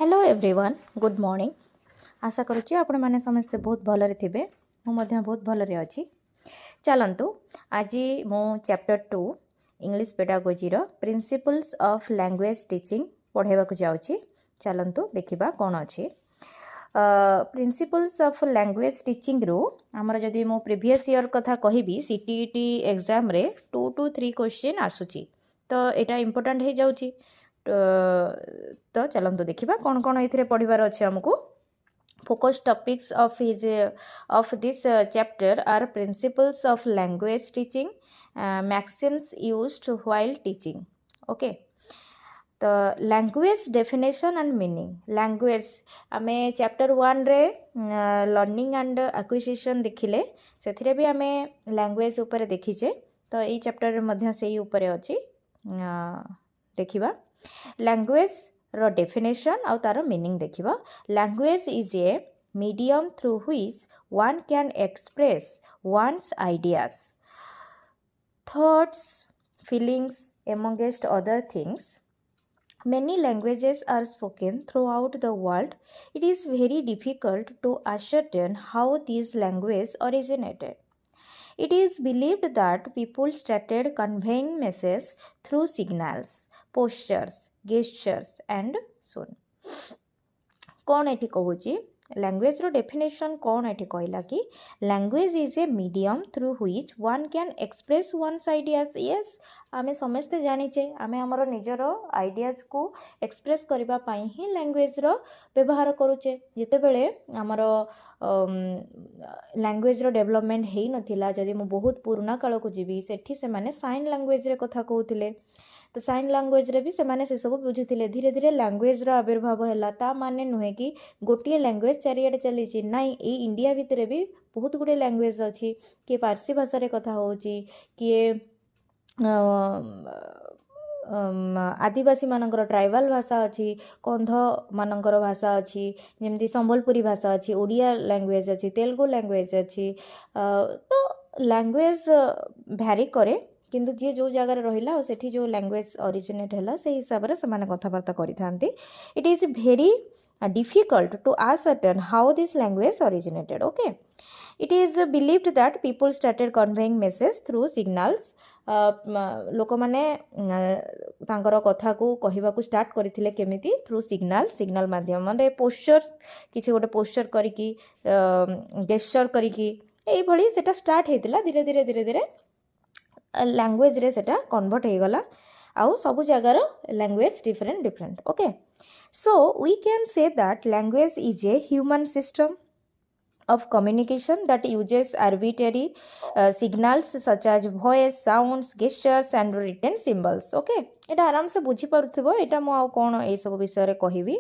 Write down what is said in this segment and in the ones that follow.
Hello everyone good morning. आशा करुच्ची आपण मैंने समस्ते बहुत भलरे थे। मुझे बहुत भलरे अच्छी। चलतु आज मो chapter 2 English pedagogy principles of language teaching पढ़ावा जाऊँगी। चलतु देखा कौन अच्छी प्रिंसिपल्स ऑफ लैंग्वेज टीचिंग रू आमर जदि मो प्रीवियस ईयर कथा कहि सीटीईटी एग्जाम रे 2 to 3 क्वेश्चन आसूची तो यहाँ इंपोर्टेंट हो जाऊँगी। तो चलते देखा कौन कौन ये पढ़ार अच्छे आमको। Focus topics of this chapter are principles of language teaching, maxims used while teaching. Okay तो language definition and meaning. Language आमे चैप्टर 1 रे लर्निंग एंड एक्विजिशन देखिले से भी आमे लैंग्वेज ऊपर देखीचे। तो ये चैप्टर मध्य से ही ऊपर अच्छी देखिबा। लैंग्वेज रो डेफिनेशन आउ तार मीनिंग देखिबा। Language is a medium through which one can express one's ideas, thoughts, feelings amongst other things. Many languages are spoken throughout the world. It is very difficult to ascertain how these languages originated. It is believed that people started conveying messages through signals, postures, gestures and so on. कौन एठी कहूची language रो definition कौन एठी कहला कि language is a medium through which one can express one's ideas. Yes आमे समस्ते जानिचे आमे हमर निजर आइडियाज को एक्सप्रेस करबा पई ही लैंग्वेज रो व्यवहार करूचे। जेते बेले हमर लैंग्वेज रो डेवलपमेंट हेई नथिला, जदि मु बहुत पुराना काल को जीवी सेठी से माने साइन लैंग्वेज रे कथा कहउथिले तो साइन लैंग्वेज रे भी से माने से सब बुझुथिले। धीरे धीरे लैंग्वेज रो आविर्भाव हैला। ता माने नुहे कि गोटिए लैंग्वेज चारियाडे चलीची नाई, ए इंडिया भितरे भी बहुत गुडे लैंग्वेज अच्छी। किए पारसी भाषा रे कथा होची, किए आदिवासी मानकर ट्राइबल भाषा अच्छी, कंध मानकर भाषा अच्छी, जमती संबलपुरी भाषा अच्छी, ओडिया लैंग्वेज अच्छी, तेलुगु लैंग्वेज अच्छी। तो लैंग्वेज भ्यारी करे किंतु जी जो जगार रहिला और सेठी जो लैंग्वेज ओरिजिनेट हैला से हिसाब रे समान कथबार्ता करिथांती। It is very difficult to ascertain how this language originated. Okay, it is believed that people started conveying message through signals. लोक माने तांकर कथा को कहिबा को स्टार्ट करथिले केमिति थ्रू सिग्नल माध्यम रे पोस्चर किछि गोटे पोस्चर करिकि गेस्चर करिकि एई भली सेटा स्टार्ट हेतिला। धीरे धीरे धीरे धीरे लैंग्वेज रे सेटा कन्वर्ट हे गला आउ सब जगार language different. Okay so we can say that language is a human system of communication that uses arbitrary signals such as voice, sounds, gestures and written symbols. Okay एटा आराम से बुझी पारुथिबो। एटा मो आ कोन ए सब विषय रे कहिबी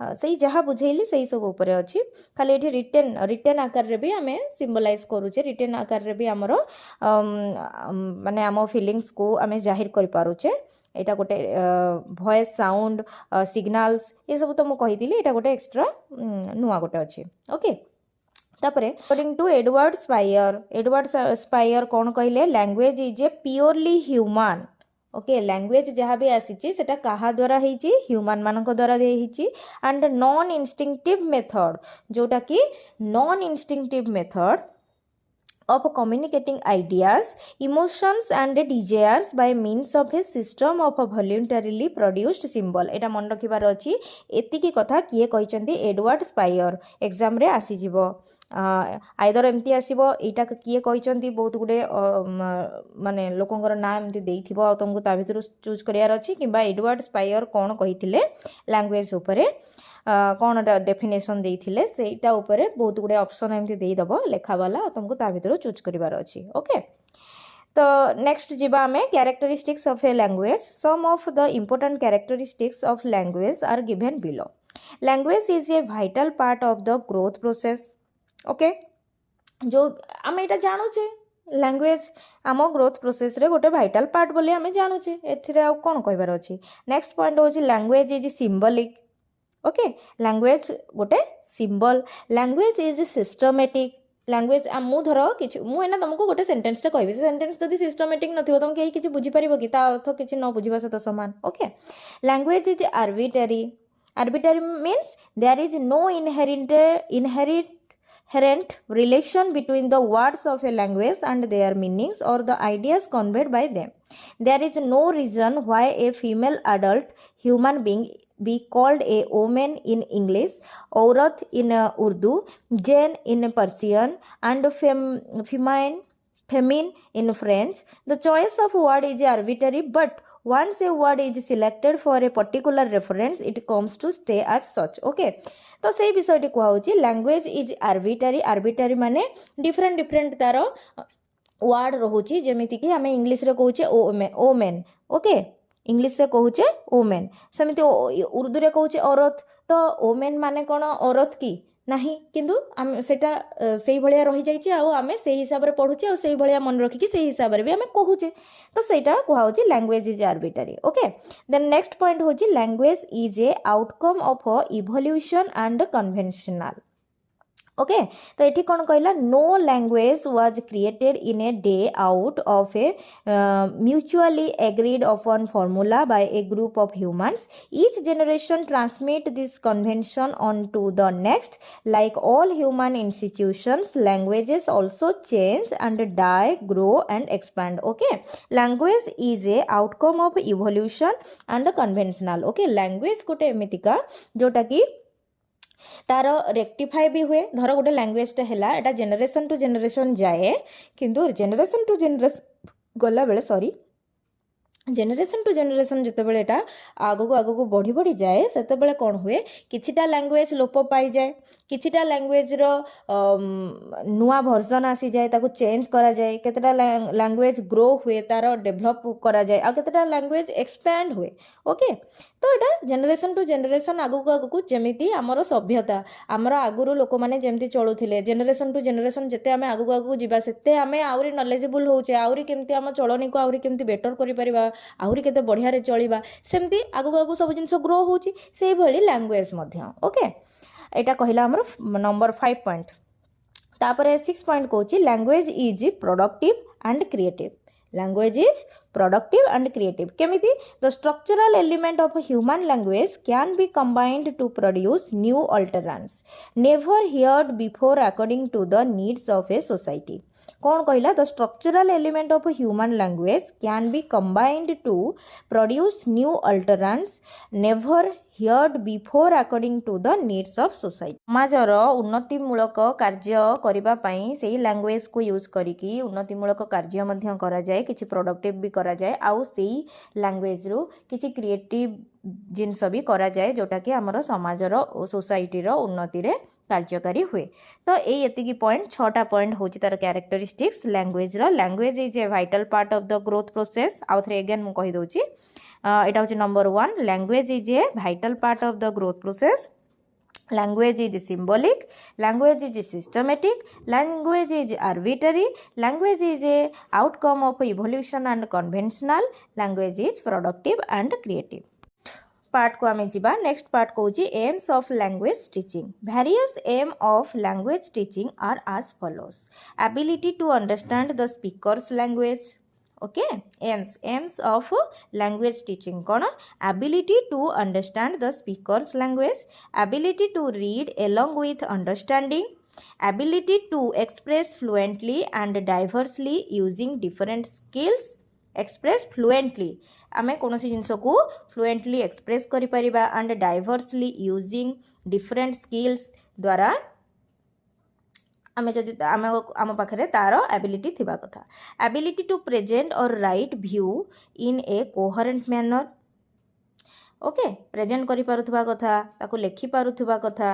सही जहा बुझैली सही सब ऊपर अछि। खाली एठी रिटन आकार रे भी हमें सिंबलाइज करूचे। रिटन आकार रे भी हमरो माने हम फीलिंग्स को हमें जाहिर कर पारुचे। एटा गोटे वॉइस, साउंड, सिग्नल्स ये सब तो मु कहिदिली। एटा गोटे एक्स्ट्रा नुआ गोटे अछि। ओके तापरे अकॉर्डिंग टू एडवर्ड स्पायर कौन कहले language is A purely human. Okay language जहाँ भी आसीची सेटा कहा द्वारा हेची ह्यूमन मानक द्वारा हेची एंड नॉन इंस्टिंक्टिव मेथड जोटा कि non instinctive method of communicating ideas, emotions and desires by means of a system of a voluntarily produced symbol. एटा मन रखिबार अछि। एतिकी कथा किए कहिचंती एडवर्ड स्पायर एग्जाम रे आसी जिवो आइदर एमती आसीबो। एटा किए कहिचंती बहुत गुडे माने लोकंगर नाम एमती देइथिबो आ तुमको ता भितरु चूज करियार अछि किबा एडवर्ड स्पायर कोन कहिथिले लैंग्वेज ऊपरे कौन डेफिनेशन देइथिले सेटा ऊपरे बहुत गुडे ऑप्शन एमती देई दबो लेखावाला तुमको ता भितरु चूज करिवार अछि। ओके तो नेक्स्ट जिबा हमें characteristics of a language. Some of the important characteristics of language are given below. Language is a vital part of the growth process. Okay जो आम एटा जानूचे लैंग्वेज आम ग्रोथ प्रोसेस रे गोटे वाइटल पार्ट बोली आम जानूचे। एथिरे आ कोन कहबार अछि। नेक्स्ट पॉइंट होची language is symbolic. Okay language गोटे symbol. Language is systematic. Language मु धर कि मुझे तुमको गोटे सेंटेंस टे कहबी सेंटेंस जदि सिस्टमेटिक नथिबो तुम किछि बुझी परिबो कि ता अर्थ किछि न बुझिबा सहित समान। Okay language is arbitrary Arbitrary means there is no inherent relation between the words of a language and their meanings or the ideas conveyed by them. There is no reason why a female adult human being be called a woman in English, Aurat in Urdu, Jane in Persian, and feminine in French. The choice of word is arbitrary, but once a word is selected for a particular reference, it comes to stay as such. Okay. तो से विषयटी कहूँ language is arbitrary माने different तार word रोचे जमीक आम English कहूचे ओमेन ओके इंग्लीश कहूचे ओमेन सेमती उर्दू रे कहूचे औरत तो ओमेन माने कौन औरत की ନାହିଁ କିନ୍ତୁ ଆମେ ସେଇଟା ସେଇଭଳିଆ ରହିଯାଇଛି ଆଉ ଆମେ ସେଇ ହିସାବରେ ପଢ଼ୁଛେ ଆଉ ସେଇଭଳିଆ ମନେ ରଖିକି ସେଇ ହିସାବରେ ବି ଆମେ କହୁଛେ ତ ସେଇଟା କୁହାହେଉଛି language is arbitrary okay then next point ହେଉଛି language is a outcome of evolution and conventional okay तो ये कौन कहला no language was created in a day out of a mutually agreed upon formula by a group of humans each generation transmit this convention on to the next like all human institutions languages also change and die grow and expand okay language is A outcome of evolution and conventional okay language गोटे एमतीका जोटा कि तार rectify भी हुए धर गोटे लैंग्वेजटा है एटा generation to generation जाए किंतु जेनरेशन टू जेनरेशन गला बेले सॉरी जेनरेशन टू जेनरेशन जितेबाला एटा आगू बढ़ी बढ़ी जाए से कौन हुए किछिटा लैंग्वेज लोप पाई जाए किछिटा लैंग्वेज रो नुआ वर्जन आसी जाए ताको चेंज करा जाए केतेटा लैंग्वेज ग्रो हुए तार डेभलप करा जाए आ केतेटा लैंग्वेज एक्सपैंड हुए ओके तो एटा जेनरेशन टू जेनरेशन आगू जेमिति आमर सभ्यता आमर आगुरु लोक माने जेमिति चलुथिले जेनरेशन टू जेनरेशन जेते आमे आगू जिबा सेते आमे आउरी नॉलेजेबल होचे आउरी केमति आम चलनी को आउरी केमति बेटर करि परिबा आहुरी केते बढ़िया रे चलिबा सेमती आगू सब जिनस ग्रो होची से भली लैंग्वेज मध्य ओके एटा कहिला हमर नंबर 5 पॉइंट तापर 6 पॉइंट कहूची language is productive and creative language is productive and creative केमिति the structural element of a human language can be combined to produce new utterance never heard before according to the needs of a society कौन कहला the structural element of a human language can be combined to produce new utterance never heard before according to the needs of society समाजर उन्नतिमूलक कार्य करबा पई सेही language को use करिकी उन्नतिमूलक कार्य मध्य करा जाए किछि प्रोडक्टिव भी करा जाए आउ सेही लैंग्वेज रो किछि क्रिएटिव जिनस भी करा जाए जोटा कि हमर समाजर सोसाइटी रो उन्नति रे कार्यकारी हुए तो ये पॉइंट 6टा पॉइंट होची तार कैरेक्टरिस्टिक्स लैंग्वेज रो language is a vital part of the growth process आउ थरे अगेन मु कहि दोची एटा होची number 1 language is a vital part of the growth process language is symbolic language is systematic language is arbitrary language is a outcome of evolution and conventional language is productive and creative part को आमे जिबा next part कहूची aims of language teaching various aim of language teaching are as follows ability to understand the speaker's language okay aims of language teaching कौन ability to understand the speaker's language ability to read along with understanding ability to express fluently and diversely using different skills express fluently आमे कौन सी जिनस को fluently express करि परिबा and diversely using different skills द्वारा आमे जदि आम पाखरे तार एबिलिटी थिबा कथा एबिलिटी टू प्रेजेंट और राइट व्यू इन ए कोहेरेंट मैनर ओके प्रेजेंट करि पारुथबा कथा ताको लेखि पारुथबा कथा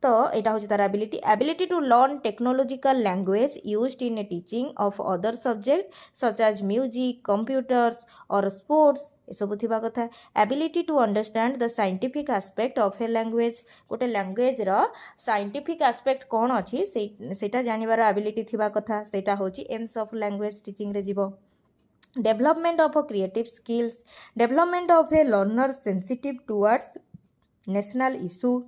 तो यहाँ हूँ तार ability to learn technological language used in a teaching of other subject such as music computers और स्पोर्ट्स ये सब थिबा कथा ability to understand the scientific aspect of a language गोटे लैंग्वेज रो साइंटिफिक एस्पेक्ट कौन अच्छी सेटा जानिबार एबिलिटी थिबा कथा सेटा होची एम्स ऑफ लैंग्वेज टीचिंग रे जीवो development of creative skills development of a learner sensitive towards national issue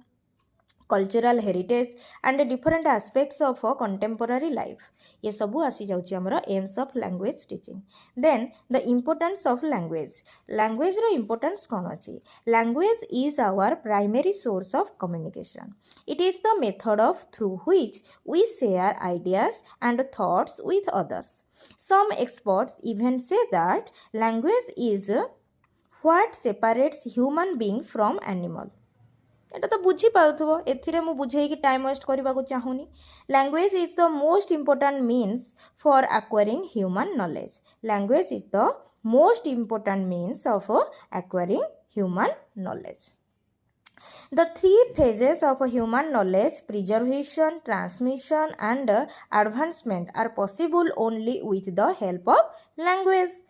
cultural heritage and different aspects of a contemporary life ये सब आसी जाउची हमर aims of language teaching then the importance of language रो importance कौन अछि language is our primary source of communication it is the method of through which we share ideas and thoughts with others some experts even say that language is what separates human being from animal एटा तो बुझी पारुथबो एथिरे मु बुझेई कि time waste करबा को चाहुनी language is the most important means for acquiring human knowledge language is the most important means of acquiring human knowledge The three phases of human knowledge, preservation, transmission and advancement are possible only with the help of language.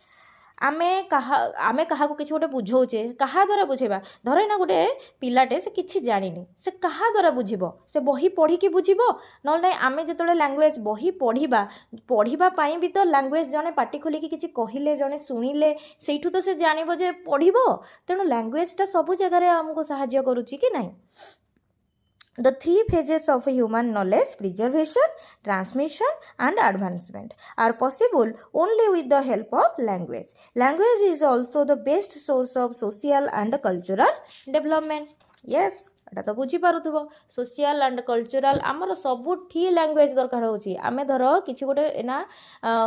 आमे कहा को किसी गोटे बुझौचे कहा द्वारा बुझेबा धरे ना गोटे पिलाटे से किछि जानिनी से कहा द्वारा बुझिबो से बही पढ़ी कि बुझिबो न नै आमे जतले लैंग्वेज बही पढ़िबा पाई भी तो लैंग्वेज जने पाटी खोली कि किछि कहिले जने सुनिले सेठु तो से जानिबो जे पढ़िबो तेनु लैंग्वेज ता सब जगह रे हमको सहाय्य करूची कि नहीं The three phases of human knowledge, preservation, transmission and advancement are possible only with the help of language. Language is also the best source of social and cultural development. Yes. एटा तो बुझी पारुथबो सोशल एंड कल्चरल आमर सबुठी language दरकार होची आमे धर किछि गोटे ना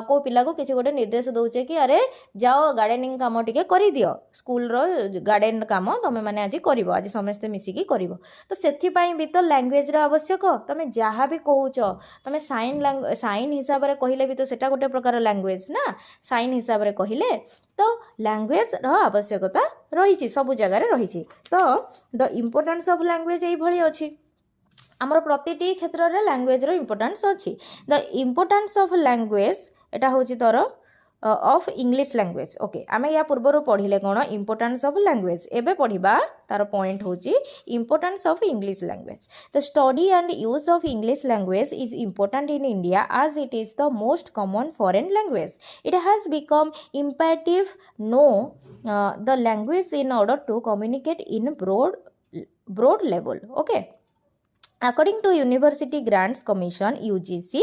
को पिला को किछि गोटे निर्देश दउचे कि अरे जाओ गार्डनिंग काम टिके करि दियो स्कूल रो गार्डन काम तमे माने आज करिवो आज समस्त मिसी की करिवो तो सेथि पई भी तो लैंग्वेज रो आवश्यक तमे जहा भी कहूचो तमे साइन हिसाब रे कहिले भी तो सेटा गोटे प्रकार लैंग्वेज ना साइन हिसाब रे कहिले तो लैंग्वेज रो आवश्यकता रही सब जगह रही तो द इम्पोर्टेंस ऑफ लैंग्वेज यही भली अच्छी आमर प्रतिटी क्षेत्र में लैंग्वेज रो इम्पोर्टेंस अच्छी द इम्पोर्टेंस ऑफ लैंग्वेज एटा होची तोर ऑफ इंग्लिश लैंग्वेज ओके आमे या पूर्व पढ़िले कौन इम्पोर्टेंस ऑफ लैंग्वेज एबे पढ़िबा तार पॉइंट होची importance of English language the study and use of English language is important in India as it is the most common foreign language it has become imperative know the language in order to communicate in broad level okay according to University Grants Commission UGC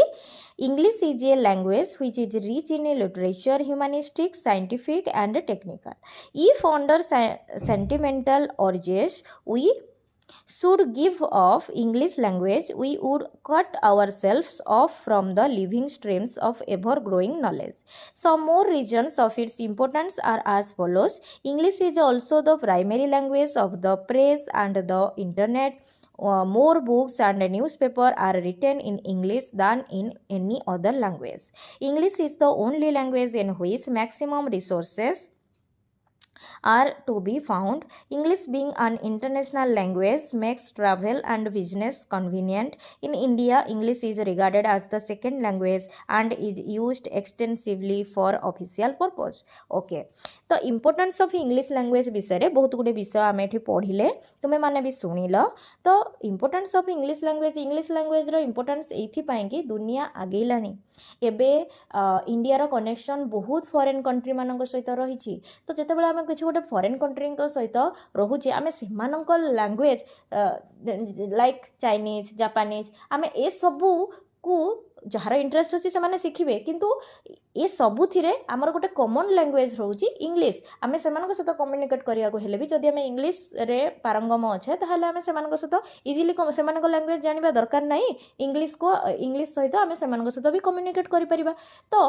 English is a language which is rich in literature, humanistics, scientific and technical. If under sentimental urges we should give off English language, we would cut ourselves off from the living streams of ever-growing knowledge. Some more reasons of its importance are as follows. English is also the primary language of the press and the internet. More books and newspaper are written in English than in any other language. English is the only language in which maximum resources are to be found. English being an international language makes travel and business convenient. In India, English is regarded as the second language and is used extensively for official purpose. Okay. तो importance of English language विषय रे बहुत गुडे विषय आमे एठी पढ़िले तुमे माने भी सुनिल तो इम्पोर्टेंस ऑफ इंग्लिश लैंग्वेज रो इम्पोर्टेंस एथि पई कि दुनिया आगेलानी एबे इंडिया रो कनेक्शन बहुत फॉरेन कंट्री मानक सहित रहिछि तो जते बेला आमे किछि गोटे फॉरेन कंट्री सहित रहुछि आमे सेमानक लैंग्वेज लाइक चाइनीज जापानीज आमे ए सबु को जार इंटरेस्ट अच्छी से शिखे किंतु ये सबुथिरे आमर गोटे कॉमन लैंग्वेज रोची इंग्लिश आमे सेमानक सहित कम्युनिकेट करिया को हेले भी जदि आमे इंग्लिश रे पारंगम अच्छे ताहले आमे सेमानक सहित इजीली सेमानक लैंग्वेज जानिबा दरकार नहीं इंग्लिश सहित आमे सेमानक सहित भी कम्युनिकेट करि परिबा तो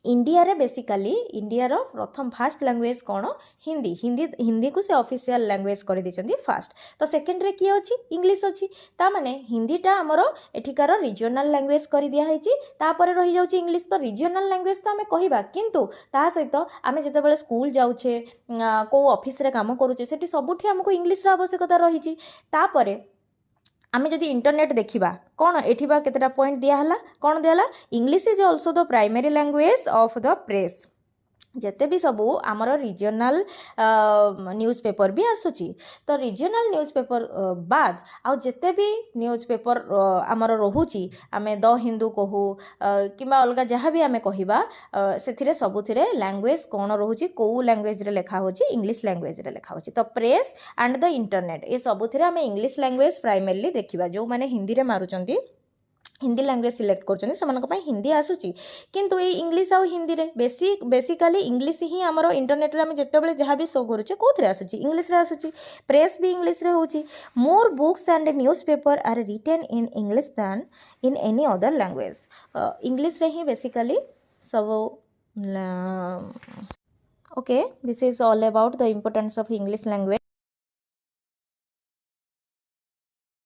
इंडिया रे बेसिकली इंडिया रो प्रथम फास्ट लैंग्वेज कौन हिंदी को से ऑफिशियल लैंग्वेज कर देचंदी फास्ट तो सेकंड रे की अछि इंग्लिश अछि ता माने हिंदीटा हमरो एठिकार रीजनल लैंग्वेज कर दिया हैछि तापर रहि जाउछि इंग्लिश तो रीजनल लैंग्वेज तो हमें कहिबा किंतु ता सहित आमे जते बेले स्कूल जाउछे को ऑफिस रे काम करूछे सेठी सबुठी हमको इंग्लिश रो आवश्यकता रहिछि तापर आमे जदि इंटरनेट देखिबा कौन एठिबा केतेटा पॉइंट दिया हला कौन दियाला English is also the primary language of the press ଯେତେ ବି ସବୁ ଆମର ରିଜନାଲ୍ ନ୍ୟୁଜ୍ ପେପର୍ ବି ଆସୁଛି। ତ ରିଜନାଲ୍ ନ୍ୟୁଜ୍ ପେପର୍ ବାଦ୍ ଆଉ ଯେତେ ବି ନ୍ୟୁଜ୍ ପେପର୍ ଆମର ରହୁଛି, ଆମେ ଦ ହିନ୍ଦୁ କହୁ କିମ୍ବା ଅଲଗା ଯାହା ବି ଆମେ କହିବା, ସେଥିରେ ସବୁଥିରେ ଲାଙ୍ଗୁଏଜ୍ କ'ଣ ରହୁଛି, କେଉଁ ଲାଙ୍ଗୁଏଜ୍ରେ ଲେଖା ହେଉଛି, ଇଂଲିଶ ଲାଙ୍ଗୁଏଜ୍ରେ ଲେଖା ହେଉଛି। ତ ପ୍ରେସ୍ ଆଣ୍ଡ ଦ ଇଣ୍ଟରନେଟ୍ ଏ ସବୁଥିରେ ଆମେ ଇଂଲିଶ ଲାଙ୍ଗୁଏଜ୍ ପ୍ରାଇମେରଲି ଦେଖିବା। ଯେଉଁମାନେ ହିନ୍ଦୀରେ ମାରୁଛନ୍ତି, ହିନ୍ଦୀ ଲାଙ୍ଗୁଏଜ୍ ସିଲେକ୍ଟ କରୁଛନ୍ତି, ସେମାନଙ୍କ ପାଇଁ ହିନ୍ଦୀ ଆସୁଛି, କିନ୍ତୁ ଏଇ ଇଂଲିଶ ଆଉ ହିନ୍ଦୀରେ ବେସିକାଲି ଇଂଲିଶ ହିଁ ଆମର ଇଣ୍ଟରନେଟ୍ରେ ଆମେ ଯେତେବେଳେ ଯାହା ବି ଶୋ କରୁଛେ କେଉଁଥିରେ ଆସୁଛି, ଇଂଲିଶରେ ଆସୁଛି। ପ୍ରେସ୍ ବି ଇଂଲିଶରେ ହେଉଛି। More books and newspaper are written in English than in any other language. ଇଂଲିଶରେ ହିଁ ବେସିକାଲି ସବୁ okay, this is all about the importance of English language.